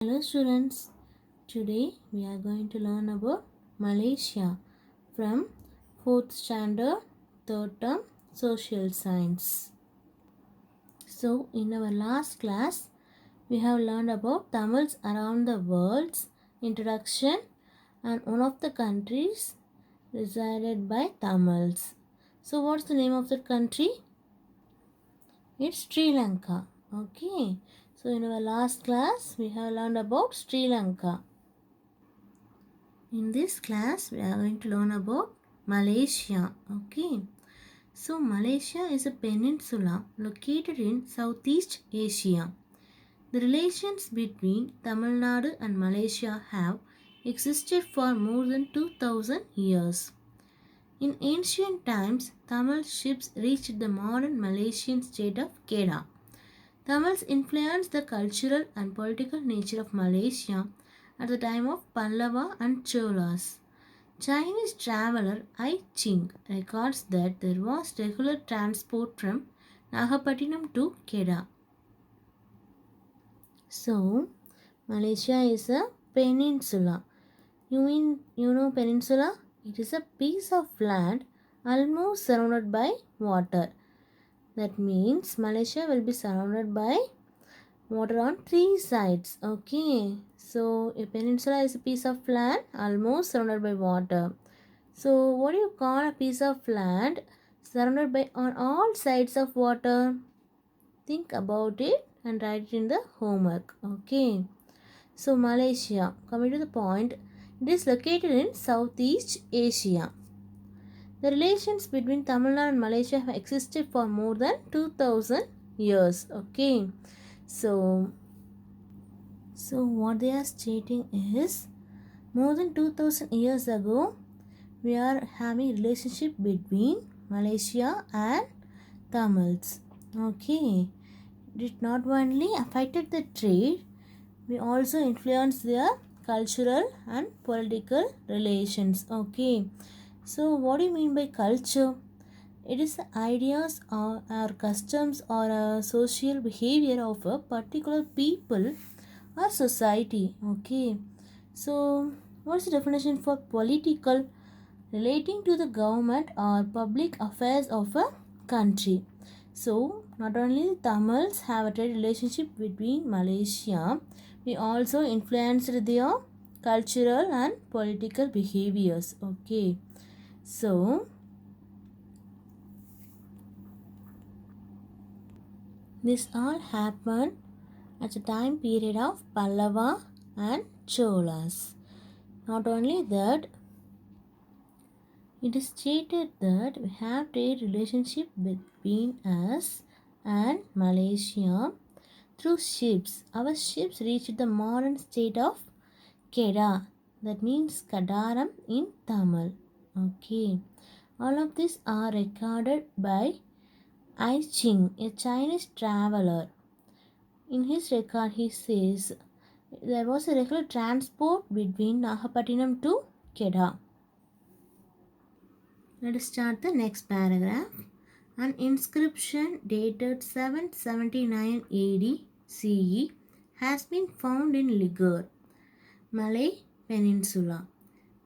Hello students, today we are going to learn about Malaysia from 4th standard 3rd term social science. So in our last class we have learned about Tamils around the world's introduction and one of the countries resided by Tamils. So what's the name of that country? It's Sri Lanka. Okay. So in our last class we have learned about Sri Lanka. In this class, we are going to learn about Malaysia. Okay. So, Malaysia is a peninsula located in Southeast Asia. The relations between Tamil Nadu and Malaysia have existed for more than 2000 years. In ancient times, Tamil ships reached the modern Malaysian state of Kedah. Tamils influenced the cultural and political nature of Malaysia at the time of Pallava and Cholas. Chinese traveler Ai Ching records that there was regular transport from Nagapattinam to Kedah. So, Malaysia is a peninsula. You know peninsula? It is a piece of land almost surrounded by water. That means Malaysia will be surrounded by water on three sides. Okay, so a peninsula is a piece of land almost surrounded by water. So what do you call a piece of land surrounded by on all sides of water? Think about it and write it in the homework. Okay, so Malaysia, coming to the point, it is located in Southeast Asia. The relations between Tamil Nadu and Malaysia have existed for more than 2000 years. Okay, so what they are stating is more than 2000 years ago we are having relationship between Malaysia and Tamils. Okay, it not only affected the trade, we also influenced their cultural and political relations. Okay, so what do you mean by culture? It is the ideas or customs or social behavior of a particular people or society. Okay, so what's the definition for political? Relating to the government or public affairs of a country. So not only the Tamils have a trade relationship between Malaysia, we also influenced their cultural and political behaviors. Okay, so this all happened at the time period of Pallava and Cholas. Not only that, it is stated that we have trade relationship between us and Malaysia through ships. Our ships reached the modern state of Kedah. That means Kadaram in Tamil. Okay. All of these are recorded by Ai Ching, a Chinese traveler. In his record, he says there was a regular transport between Nagapattinam to Kedah. Let us start the next paragraph. An inscription dated 779 AD CE has been found in Ligur, Malay Peninsula.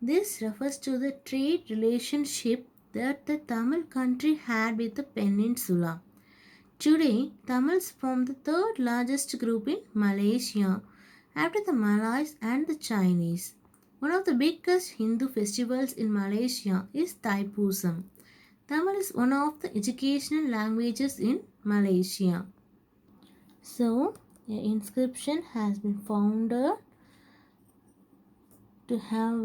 This refers to the trade relationship that the Tamil country had with the peninsula. Today, Tamils form the third largest group in Malaysia after the Malays and the Chinese. One of the biggest Hindu festivals in Malaysia is Thaipusam. Tamil is one of the educational languages in Malaysia. So, an inscription has been found to have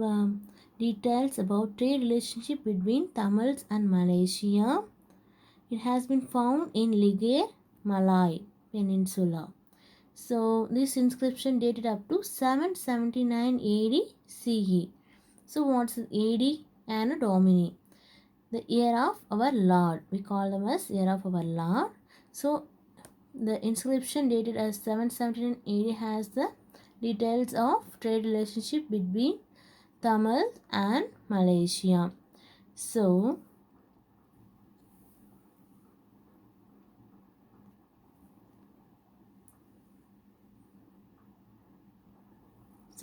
details about trade relationship between Tamils and Malaysia. It has been found in Ligure, Malay Peninsula. So, this inscription dated up to 779 AD CE. So, what's AD? Anno Domini, the year of our Lord. We call them as year of our Lord. So, the inscription dated as 779 AD has the details of trade relationship between Tamil and Malaysia. So,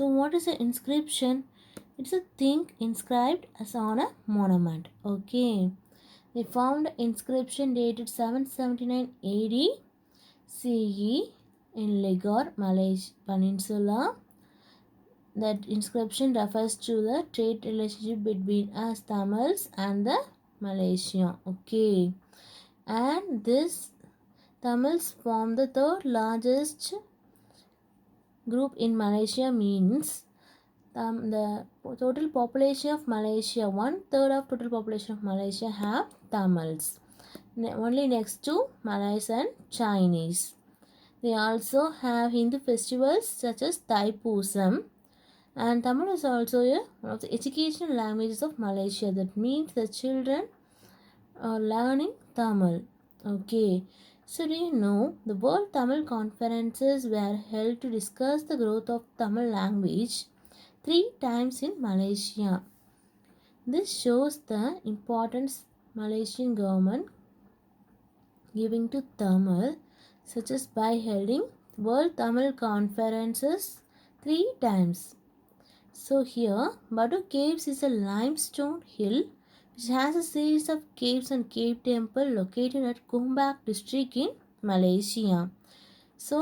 So what is an inscription? It's a thing inscribed as on a monument. Okay. They found an inscription dated 779 AD CE in Ligor, Malaysia Peninsula. That inscription refers to the trade relationship between us Tamils and the Malaysia. Okay. And this Tamils form the third largest group in Malaysia, means the total population of Malaysia, 1/3 of total population of Malaysia have Tamils, only next to Malays and Chinese. They also have Hindu festivals such as Thaipusam, and Tamil is also one of the educational languages of Malaysia. That means the children are learning Tamil. Okay. So do you know the World Tamil Conferences were held to discuss the growth of Tamil language 3 times in Malaysia. This shows the importance Malaysian government giving to Tamil, such as by holding World Tamil Conferences 3 times. So here, Badu Caves is a limestone hill which has a series of caves and cave temple located at Gombak district in Malaysia. So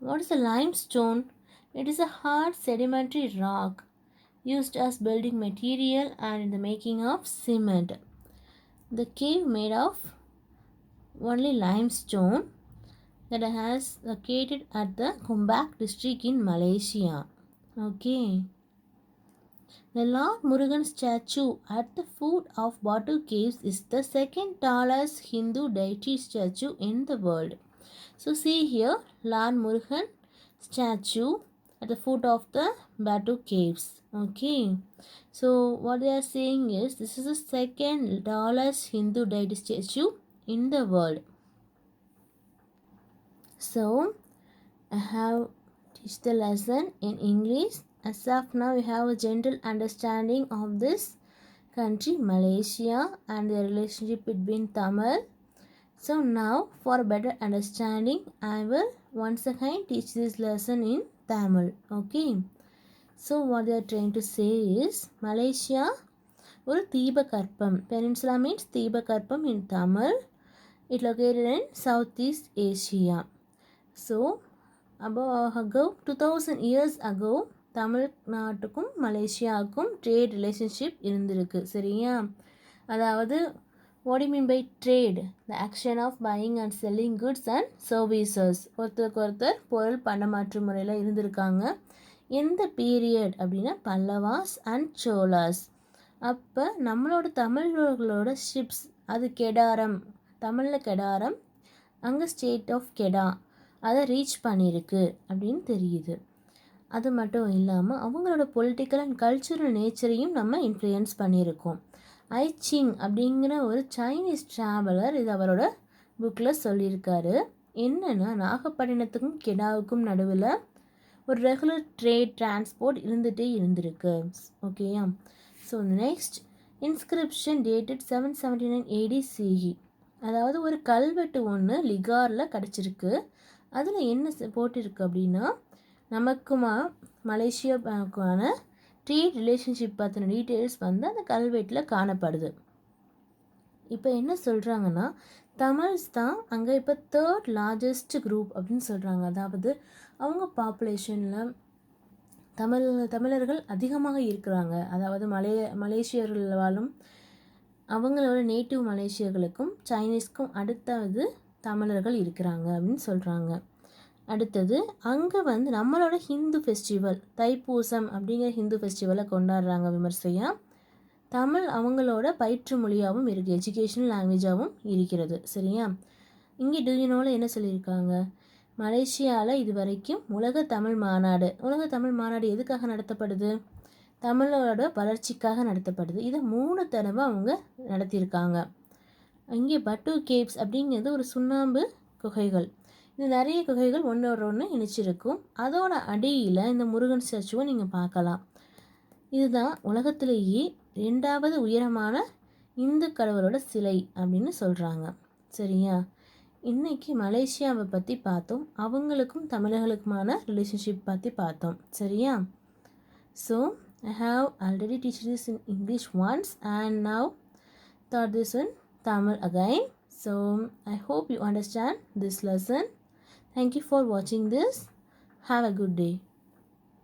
what is a limestone? It is a hard sedimentary rock used as building material and in the making of cement. The cave made of only limestone that has located at the Gombak district in Malaysia. Okay. The Lord Murugan statue at the foot of Batu Caves is the second tallest Hindu deity statue in the world. So see here, Lord Murugan statue at the foot of the Batu Caves. Okay. So what they are saying is this is the second tallest Hindu deity statue in the world. So I have teach the lesson in English. As of now, you have a general understanding of this country, Malaysia, and the relationship between Tamil. So now, for better understanding, I will once again teach this lesson in Tamil. Okay. So what they are trying to say is Malaysia ஒரு தீபகற்பம். Peninsula means தீபகற்பம் in Tamil. It located in Southeast Asia. So ago 2000 years ago தமிழ்நாட்டுக்கும் மலேசியாவுக்கும் trade relationship இருந்திருக்கு. சரியா? அதாவது what do you mean by trade? The action of buying and selling goods and services. ஒருத்தருக்கு ஒருத்தர் பொருள் பண்டமாற்று முறையில் இருந்திருக்காங்க. எந்த பீரியட் அப்படின்னா பல்லவாஸ் அண்ட் சோலாஸ். அப்போ நம்மளோட தமிழர்களோட ஷிப்ஸ் அது கெடாரம், தமிழில் கெடாரம், அங்கே ஸ்டேட் ஆஃப் கெடா அதை ரீச் பண்ணியிருக்கு அப்படின்னு தெரியுது. அது மட்டும் இல்லாமல் அவங்களோட பொலிட்டிக்கல் அண்ட் கல்ச்சுரல் நேச்சரையும் நம்ம இன்ஃப்ளூயன்ஸ் பண்ணியிருக்கோம். ஐச்சிங் அப்படிங்கிற ஒரு சைனீஸ் ட்ராவலர் இது அவரோட புக்கில் சொல்லியிருக்காரு. என்னென்னா நாகப்பட்டினத்துக்கும் கெடாவுக்கும் நடுவில் ஒரு ரெகுலர் ட்ரேட் டிரான்ஸ்போர்ட் இருந்திருக்கு. ஓகேயா? So next inscription dated 779 AD CE. அதாவது ஒரு கல்வெட்டு ஒன்று லிகாரில் கிடச்சிருக்கு. அதில் என்ன போட்டிருக்கு அப்படின்னா நமக்குமா மலேசியாவுக்கான ட்ரேட் ரிலேஷன்ஷிப் பற்றின டீட்டெயில்ஸ் வந்து அந்த கல்வெட்டில் காணப்படுது. இப்போ என்ன சொல்கிறாங்கன்னா தமிழ்ஸ் தான் அங்கே இப்போ தேர்ட் லார்ஜஸ்ட் குரூப் அப்படின்னு சொல்கிறாங்க. அதாவது அவங்க பாப்புலேஷனில் தமிழர்கள் அதிகமாக இருக்கிறாங்க. அதாவது மலேசியர்கள் வாழும் அவங்களோட நேட்டிவ் மலேசியர்களுக்கும் சைனீஸ்க்கும் அடுத்தது தமிழர்கள் இருக்கிறாங்க அப்படின்னு சொல்கிறாங்க. அடுத்தது அங்கே வந்து நம்மளோட ஹிந்து ஃபெஸ்டிவல் தைப்பூசம் அப்படிங்கிற ஹிந்து ஃபெஸ்டிவலை கொண்டாடுறாங்க விமர்சையாக. தமிழ் அவங்களோட பயிற்று மொழியாகவும் இருக்குது, எஜுகேஷனல் லாங்குவேஜாகவும் இருக்கிறது. சரியா? இங்கே டியூனோவில் என்ன சொல்லியிருக்காங்க, மலேசியாவில் இது வரைக்கும் உலக தமிழ் மாநாடு எதுக்காக நடத்தப்படுது? தமிழோட வளர்ச்சிக்காக நடத்தப்படுது. இதை 3 தடவை அவங்க நடத்தியிருக்காங்க. இங்கே பட்டு கேவ்ஸ் அப்படிங்கிறது ஒரு சுண்ணாம்பு குகைகள். இது நிறைய குகைகள் ஒன்று இணைச்சிருக்கும். அதோட அடியில் இந்த முருகன் ஸ்டாச்சுவை நீங்கள் பார்க்கலாம். இதுதான் உலகத்திலேயே 2வது உயரமான இந்து கடவுளோட சிலை அப்படின்னு சொல்கிறாங்க. சரியா? இன்றைக்கி மலேசியாவை பற்றி பார்த்தோம், அவங்களுக்கும் தமிழர்களுக்குமான ரிலேஷன்ஷிப் பற்றி பார்த்தோம். சரியா? So I have already teach this in English once and now taught this in Tamil again. So I hope you understand this lesson. Thank you for watching this. Have a good day.